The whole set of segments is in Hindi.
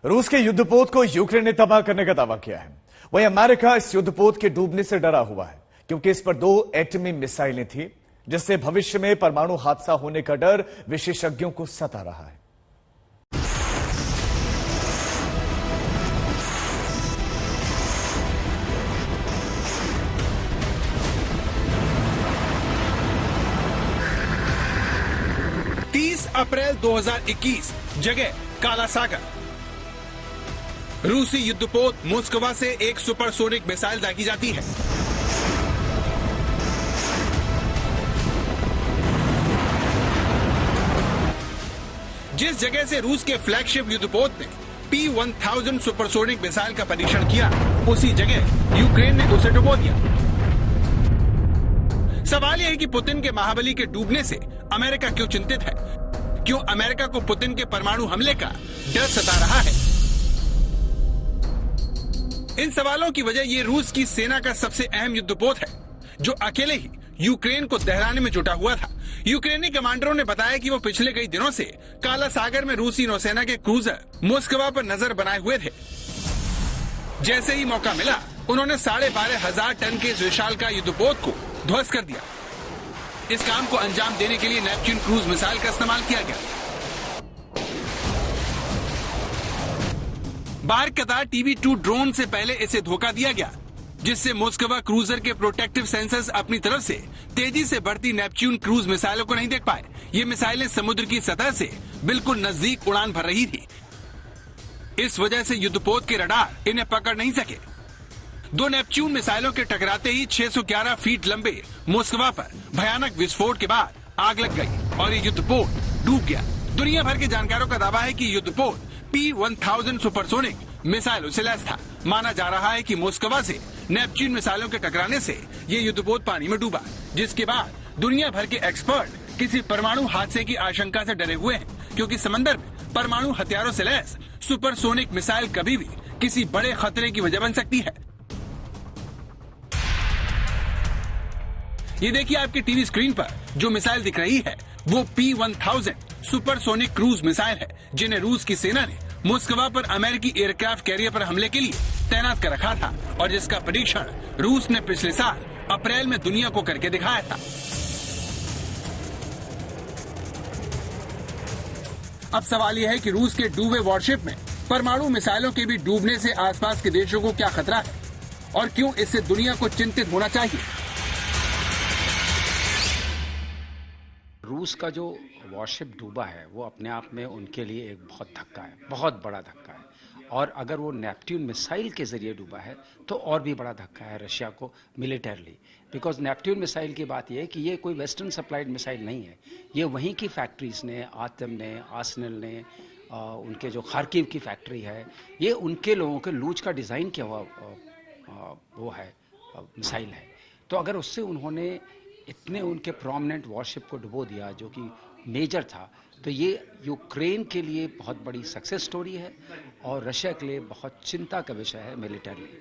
रूस के युद्धपोत को यूक्रेन ने तबाह करने का दावा किया है। वहीं अमेरिका इस युद्धपोत के डूबने से डरा हुआ है, क्योंकि इस पर 2 एटमी मिसाइलें थी, जिससे भविष्य में परमाणु हादसा होने का डर विशेषज्ञों को सता रहा है। अप्रैल 2021, जगह काला सागर। रूसी युद्धपोत मोस्कवा से एक सुपरसोनिक मिसाइल दागी जाती है। जिस जगह से रूस के फ्लैगशिप युद्धपोत ने P-1000 सुपरसोनिक मिसाइल का परीक्षण किया, उसी जगह यूक्रेन ने उसे डुबो दिया। सवाल यह है कि पुतिन के महाबली के डूबने से अमेरिका क्यों चिंतित है? क्यों अमेरिका को पुतिन के परमाणु हमले का डर सता रहा है? इन सवालों की वजह ये रूस की सेना का सबसे अहम युद्धपोत है, जो अकेले ही यूक्रेन को दहराने में जुटा हुआ था। यूक्रेनी कमांडरों ने बताया कि वो पिछले कई दिनों से काला सागर में रूसी नौसेना के क्रूजर मोस्कवा पर नजर बनाए हुए थे। जैसे ही मौका मिला, उन्होंने 12,500 टन के इस विशालकाय युद्धपोत को ध्वस्त कर दिया। इस काम को अंजाम देने के लिए नेपच्यून क्रूज मिसाइल का इस्तेमाल किया गया। बार-कतार TB2 ड्रोन से पहले इसे धोखा दिया गया, जिससे मोस्कवा क्रूजर के प्रोटेक्टिव सेंसर्स अपनी तरफ से तेजी से बढ़ती नेपच्यून क्रूज मिसाइलों को नहीं देख पाए। ये मिसाइलें समुद्र की सतह से बिल्कुल नजदीक उड़ान भर रही थी। इस वजह से युद्धपोत के रडार इन्हें पकड़ नहीं सके। 2 नेपच्यून मिसाइलों के टकराते ही 611 फीट लंबे मोस्कवा पर भयानक विस्फोट के बाद आग लग गई और ये युद्धपोत डूब गया। दुनिया भर के जानकारों का दावा है कि युद्धपोत P-1000 सुपरसोनिक मिसाइलों से लैस था। माना जा रहा है कि मोस्कवा से नेपच्यून मिसाइलों के टकराने से ये युद्धपोत पानी में डूबा, जिसके बाद दुनिया भर के एक्सपर्ट किसी परमाणु हादसे की आशंका से डरे हुए हैं, क्योंकि समंदर में परमाणु हथियारों से लैस सुपरसोनिक मिसाइल कभी भी किसी बड़े खतरे की वजह बन सकती है। ये देखिए, आपकी टीवी स्क्रीन पर जो मिसाइल दिख रही है वो P-1000 सुपरसोनिक क्रूज मिसाइल है, जिन्हें रूस की सेना ने मोस्कवा पर अमेरिकी एयरक्राफ्ट कैरियर पर हमले के लिए तैनात कर रखा था, और जिसका परीक्षण रूस ने पिछले साल अप्रैल में दुनिया को करके दिखाया था। अब सवाल यह है कि रूस के डूबे वॉरशिप में परमाणु मिसाइलों के भी डूबने से आसपास के देशों को क्या खतरा है, और क्यों इससे दुनिया को चिंतित होना चाहिए? रूस का जो वॉरशिप डूबा है वो अपने आप में उनके लिए एक बहुत धक्का है, बहुत बड़ा धक्का है। और अगर वो नेपट्यून मिसाइल के जरिए डूबा है तो और भी बड़ा धक्का है रशिया को मिलिटरली, बिकॉज नेपट्यून मिसाइल की बात यह है कि ये कोई वेस्टर्न सप्लाइड मिसाइल नहीं है। ये वहीं की फैक्ट्रीज ने, आतम ने, आर्सेनल ने, उनके जो खार्किव की फैक्ट्री है, ये उनके लोगों के लूच का डिज़ाइन किया हुआ वो है मिसाइल है। तो अगर उससे उन्होंने इतने उनके प्रोमिनेंट वॉरशिप को डुबो दिया जो कि मेजर था, तो ये यूक्रेन के लिए बहुत बड़ी सक्सेस स्टोरी है और रशिया के लिए बहुत चिंता का विषय है मिलिटरली।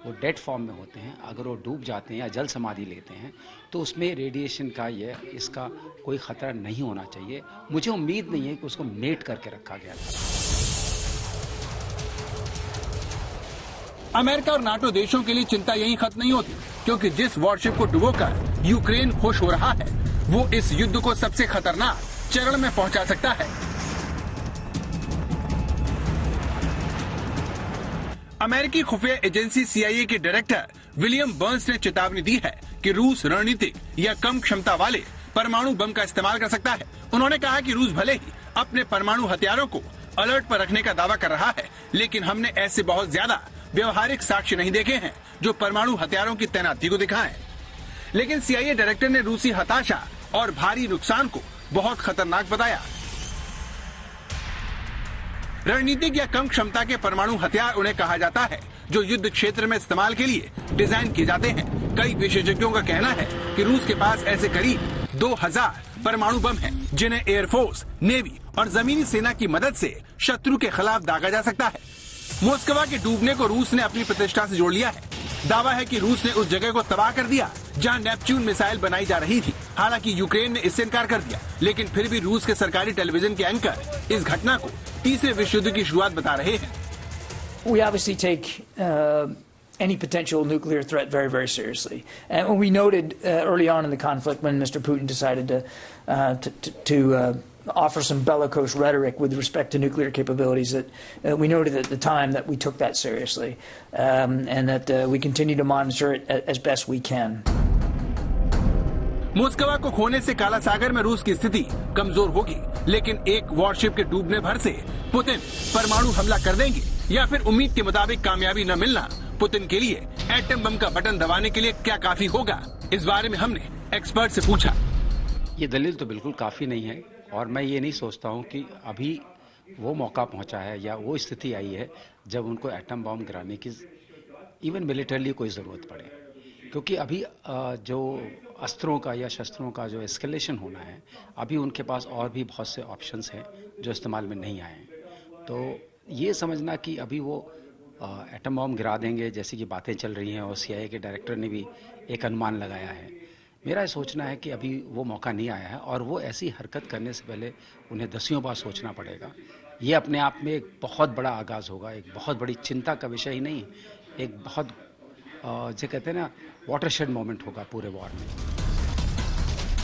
वो डेड फॉर्म में होते हैं, अगर वो डूब जाते हैं या जल समाधि लेते हैं तो उसमें रेडिएशन का इसका कोई खतरा नहीं होना चाहिए। मुझे उम्मीद नहीं है कि उसको मेट करके रखा गया था। अमेरिका और नाटो देशों के लिए चिंता यही खत्म नहीं होती, क्योंकि जिस वॉरशिप को डुबोकर यूक्रेन खुश हो रहा है, वो इस युद्ध को सबसे खतरनाक चरण में पहुंचा सकता है। अमेरिकी खुफिया एजेंसी CIA के डायरेक्टर विलियम बर्न्स ने चेतावनी दी है कि रूस रणनीतिक या कम क्षमता वाले परमाणु बम का इस्तेमाल कर सकता है। उन्होंने कहा कि रूस भले ही अपने परमाणु हथियारों को अलर्ट पर रखने का दावा कर रहा है, लेकिन हमने ऐसे बहुत ज्यादा व्यवहारिक साक्ष्य नहीं देखे हैं जो परमाणु हथियारों की तैनाती को दिखाएं। लेकिन CIA डायरेक्टर ने रूसी हताशा और भारी नुकसान को बहुत खतरनाक बताया। रणनीतिक या कम क्षमता के परमाणु हथियार उन्हें कहा जाता है जो युद्ध क्षेत्र में इस्तेमाल के लिए डिजाइन किए जाते हैं। कई विशेषज्ञों का कहना है कि रूस के पास ऐसे करीब 2000 परमाणु बम हैं, जिन्हें एयरफोर्स, नेवी और जमीनी सेना की मदद से शत्रु के खिलाफ दागा जा सकता है। मोस्कवा के डूबने को रूस ने अपनी प्रतिष्ठा से जोड़ लिया है। दावा है कि रूस ने उस जगह को तबाह कर दिया जहां नेपच्यून मिसाइल बनाई जा रही थी। हालांकि यूक्रेन ने इससे इनकार कर दिया, लेकिन फिर भी रूस के सरकारी टेलीविजन के एंकर इस घटना को तीसरे विश्व युद्ध की शुरुआत बता रहे हैं। We obviously take any potential nuclear threat very, very seriously. And we noted early on in the conflict when Mr. Putin decided to offer some bellicose rhetoric with respect to nuclear capabilities that we noted at the time that we took that seriously and that we continue to monitor it as best we can. Moskva को खोने से काला सागर में रूस की स्थिति कमजोर होगी, लेकिन एक वॉरशिप के डूबने भर से पुतिन परमाणु हमला कर देंगे या फिर उम्मीद के मुताबिक कामयाबी न मिलना पुतिन के लिए एटम बम का बटन दबाने के लिए क्या काफी होगा? इस बारे में हमने एक्सपर्ट से पूछा। ये दलील तो बिल्कुल काफी नहीं है और मैं ये नहीं सोचता हूँ कि अभी वो मौका पहुंचा है या वो स्थिति आई है जब उनको एटम बम गिराने की इवन मिलिटरली कोई जरूरत पड़े, क्योंकि अभी जो अस्त्रों का या शस्त्रों का जो एस्केलेशन होना है, अभी उनके पास और भी बहुत से ऑप्शंस हैं जो इस्तेमाल में नहीं आए हैं। तो ये समझना कि अभी वो एटम बम गिरा देंगे जैसी कि बातें चल रही हैं और CIA के डायरेक्टर ने भी एक अनुमान लगाया है, मेरा सोचना है कि अभी वो मौका नहीं आया है और वो ऐसी हरकत करने से पहले उन्हें दसियों बार सोचना पड़ेगा। ये अपने आप में एक बहुत बड़ा आगाज़ होगा, एक बहुत बड़ी चिंता का विषय ही नहीं, एक बहुत जो कहते हैं ना वाटरशेड मोमेंट होगा पूरे वॉर में।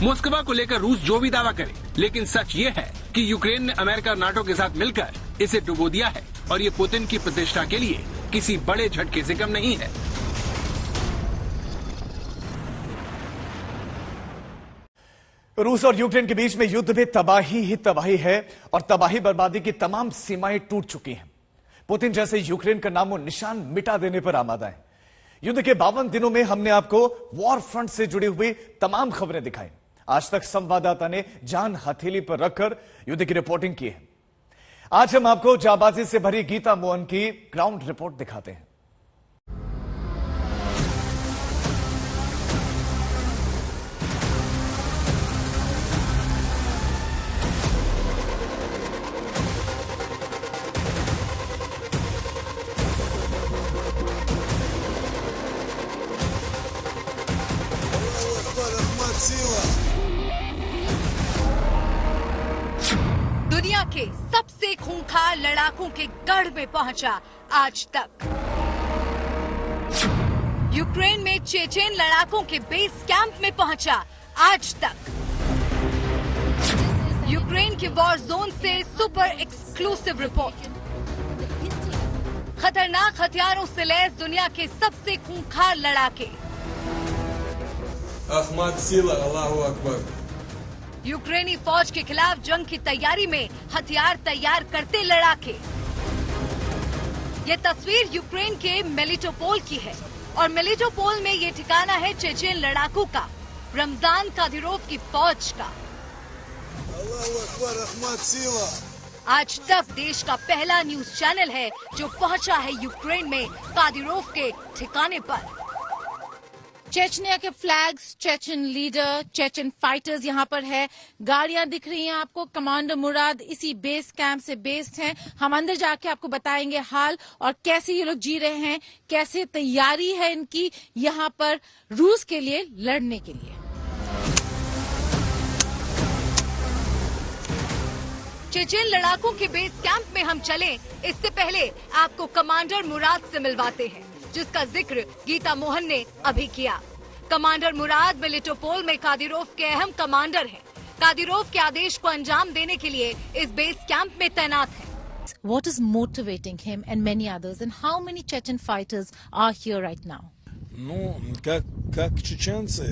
मोस्कवा को लेकर रूस जो भी दावा करे, लेकिन सच ये है कि यूक्रेन ने अमेरिका और नाटो के साथ मिलकर इसे डुबो दिया है और ये पुतिन की प्रतिष्ठा के लिए किसी बड़े झटके से कम नहीं है। रूस और यूक्रेन के बीच में युद्ध में तबाही ही तबाही है और तबाही बर्बादी की तमाम सीमाएं टूट चुकी हैं। पुतिन जैसे यूक्रेन का नामो निशान मिटा देने पर आमादा है। युद्ध के 52 दिनों में हमने आपको वॉर फ्रंट से जुड़ी हुई तमाम खबरें दिखाई। आज तक संवाददाता ने जान हथेली पर रखकर युद्ध की रिपोर्टिंग की है। आज हम आपको जाबाजी से भरी गीता मोहन की ग्राउंड रिपोर्ट दिखाते हैं। दुनिया के सबसे खूंखार लड़ाकों के गढ़ में पहुंचा आज तक। यूक्रेन में चेचेन लड़ाकों के बेस कैंप में पहुंचा आज तक। यूक्रेन के वॉर जोन से सुपर एक्सक्लूसिव रिपोर्ट। खतरनाक हथियारों से लैस दुनिया के सबसे खूंखार लड़ाके। अहमद सीला, अल्लाहू अकबर। यूक्रेनी फौज के खिलाफ जंग की तैयारी में हथियार तैयार करते लड़ाके। ये तस्वीर यूक्रेन के मेलिटोपोल की है और मेलिटोपोल में ये ठिकाना है चेचेन लड़ाकू का, रमजान कादिरोव की फौज का। अल्लाहू अकबर, अहमद सीला। आज तक देश का पहला न्यूज चैनल है जो पहुंचा है यूक्रेन में कादिरोव के ठिकाने पर। चेचनिया के flags, Chechen leader, Chechen fighters यहाँ पर है। गाड़ियां दिख रही हैं आपको। कमांडर मुराद इसी बेस कैंप से बेस्ड हैं। हम अंदर जाके आपको बताएंगे हाल और कैसे ये लोग जी रहे हैं, कैसे तैयारी है इनकी यहाँ पर रूस के लिए लड़ने के लिए। चेचेन लड़ाकों के बेस कैंप में हम चले, इससे पहले आपको कमांडर मुराद से मिलवाते हैं, जिसका जिक्र गीता मोहन ने अभी किया। कमांडर मुराद मेलिटोपोल में कादिरोव के अहम कमांडर हैं। कादिरोव के आदेश को अंजाम देने के लिए इस बेस कैंप में तैनात हैं। What is motivating him and many others, and how many Chechen fighters are here right now? Ну, как чеченцы,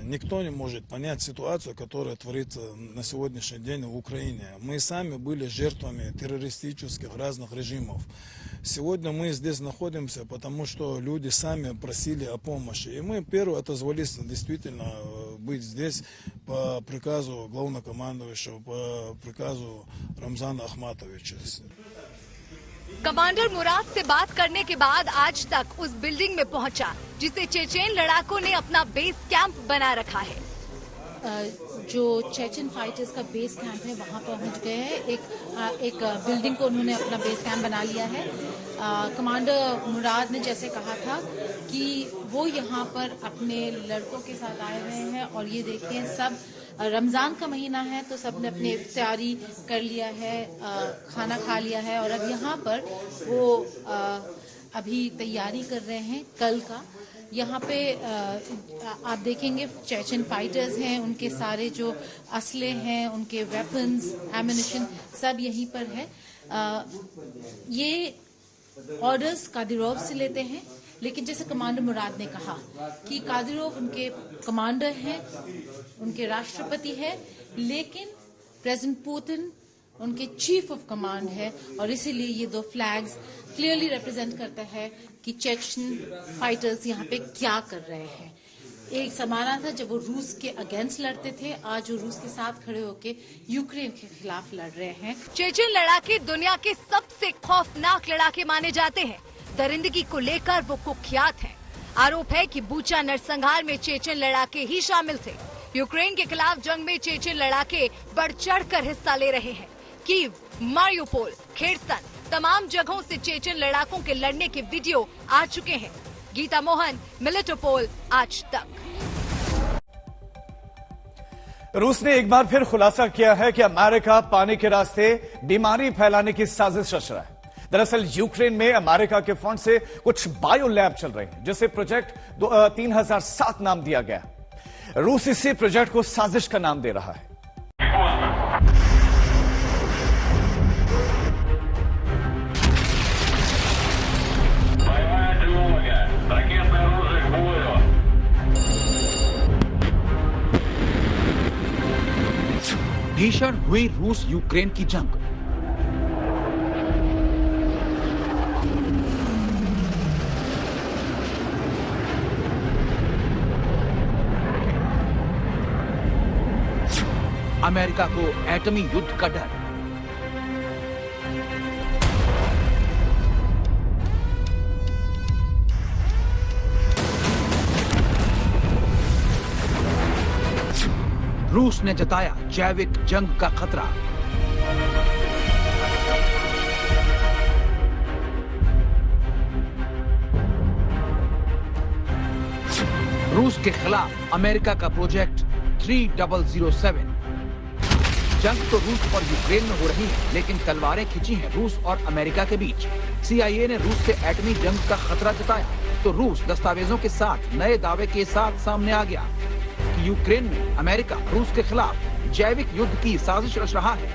никто не может понять ситуацию, которая творится на сегодняшний день в Украине. Мы сами были жертвами террористических разных режимов. Сегодня мы здесь находимся, потому что люди сами просили о помощи. И мы первые отозвались действительно быть здесь по приказу главнокомандующего, по приказу Рамзана Ахматовича. Commander मुराद से बात करने के बाद आज तक उस बिल्डिंग में पहुंचा जिसे चेचेन लड़ाकों ने अपना बेस कैंप बना रखा है। जो चेचन फाइटर्स का बेस कैंप है वहां पहुंच गए हैं। एक बिल्डिंग को उन्होंने अपना बेस कैंप बना लिया है। कमांडर मुराद ने जैसे कहा था कि वो यहाँ पर अपने लड़कों के साथ आए हुए हैं और ये देखिए सब रमजान का महीना है तो सबने अपनी इफ्तारी कर लिया है, खाना खा लिया है और अब यहाँ पर वो अभी तैयारी कर रहे हैं कल का। यहाँ पे आप देखेंगे चेचन फाइटर्स हैं, उनके सारे जो असले हैं, उनके वेपन्स, एम्युनिशन सब यहीं पर है। ये ऑर्डर्स कादिरोव से लेते हैं, लेकिन जैसे कमांडर मुराद ने कहा कि कादिरोव उनके कमांडर हैं, उनके राष्ट्रपति हैं, लेकिन प्रेसिडेंट पुतिन उनके चीफ ऑफ कमांड है और इसीलिए ये दो फ्लैग्स क्लियरली रिप्रेजेंट करता है कि चेचन फाइटर्स यहाँ पे क्या कर रहे हैं। एक जमाना था जब वो रूस के अगेंस्ट लड़ते थे, आज वो रूस के साथ खड़े होके यूक्रेन के खिलाफ लड़ रहे हैं। चेचन लड़ाके दुनिया के सबसे खौफनाक लड़ाके माने जाते हैं। दरिंदगी को लेकर वो कुख्यात हैं। आरोप है कि बूचा नरसंहार में चेचन लड़ाके ही शामिल थे। यूक्रेन के खिलाफ जंग में चेचन लड़ाके बढ़ चढ़कर हिस्सा ले रहे हैं। कीव, मारियोपोल, खेर्सन, तमाम जगहों से चेचन लड़ाकों के लड़ने के वीडियो आ चुके हैं। गीता मोहन, मिलिटोपोल, आज तक। रूस ने एक बार फिर खुलासा किया है कि अमेरिका पानी के रास्ते बीमारी फैलाने की साजिश रच रहा है। दरअसल यूक्रेन में अमेरिका के फंड से कुछ बायो लैब चल रहे हैं, जिसे प्रोजेक्ट 3007 नाम दिया गया। रूस इसी प्रोजेक्ट को साजिश का नाम दे रहा है। भीषण हुई रूस यूक्रेन की जंग। अमेरिका को एटमी युद्ध का डर। रूस ने जताया जैविक जंग का खतरा। रूस के खिलाफ अमेरिका का प्रोजेक्ट 3007। जंग तो रूस और यूक्रेन में हो रही है, लेकिन तलवारें खिंची हैं रूस और अमेरिका के बीच। CIA ने रूस से एटमी जंग का खतरा जताया तो रूस दस्तावेजों के साथ नए दावे के साथ सामने आ गया कि यूक्रेन में अमेरिका रूस के खिलाफ जैविक युद्ध की साजिश रच रहा है।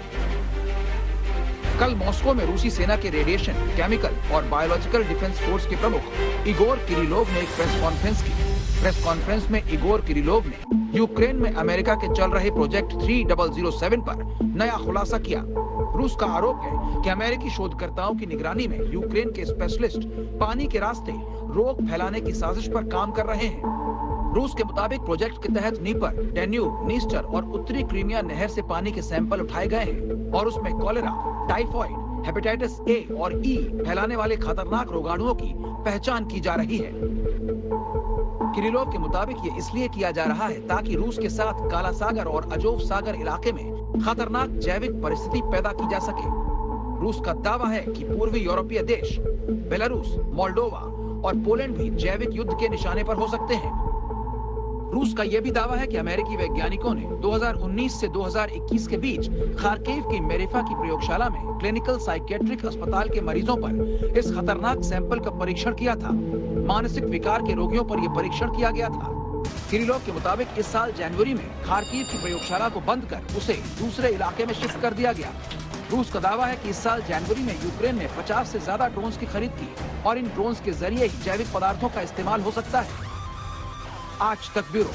कल मॉस्को में रूसी सेना के रेडिएशन, केमिकल और बायोलॉजिकल डिफेंस फोर्स के प्रमुख इगोर किरिलोव ने एक प्रेस कॉन्फ्रेंस की। प्रेस कॉन्फ्रेंस में इगोर किरिलोव ने यूक्रेन में अमेरिका के चल रहे प्रोजेक्ट 3007 पर नया खुलासा किया। रूस का आरोप है कि अमेरिकी शोधकर्ताओं की निगरानी में यूक्रेन के स्पेशलिस्ट पानी के रास्ते रोग फैलाने की साजिश पर काम कर रहे हैं। रूस के मुताबिक प्रोजेक्ट के तहत नीपर, डेन्यूब, नीस्टर और उत्तरी क्रीमिया नहर से पानी के सैंपल उठाए गए हैं और उसमें कॉलेरा, टाइफॉइड, हेपेटाइटिस ए और ई फैलाने वाले खतरनाक रोगाणुओं की पहचान की जा रही है। किरिलोव के मुताबिक ये इसलिए किया जा रहा है ताकि रूस के साथ काला सागर और अजोव सागर इलाके में खतरनाक जैविक परिस्थिति पैदा की जा सके। रूस का दावा है कि पूर्वी यूरोपीय देश बेलारूस, मोल्डोवा और पोलैंड भी जैविक युद्ध के निशाने पर हो सकते हैं। रूस का यह भी दावा है कि अमेरिकी वैज्ञानिकों ने 2019 से 2021 के बीच खार्किव की मेरिफा की प्रयोगशाला में क्लिनिकल साइकेट्रिक अस्पताल के मरीजों पर इस खतरनाक सैंपल का परीक्षण किया था। मानसिक विकार के रोगियों पर यह परीक्षण किया गया था। किरिलोव के मुताबिक इस साल जनवरी में खार्किव की प्रयोगशाला को बंद कर उसे दूसरे इलाके में शिफ्ट कर दिया गया। रूस का दावा है कि इस साल जनवरी में यूक्रेन ने 50 से ज्यादा ड्रोन्स की खरीद की और इन ड्रोन्स के जरिए ही जैविक पदार्थों का इस्तेमाल हो सकता है। आज तक ब्यूरो।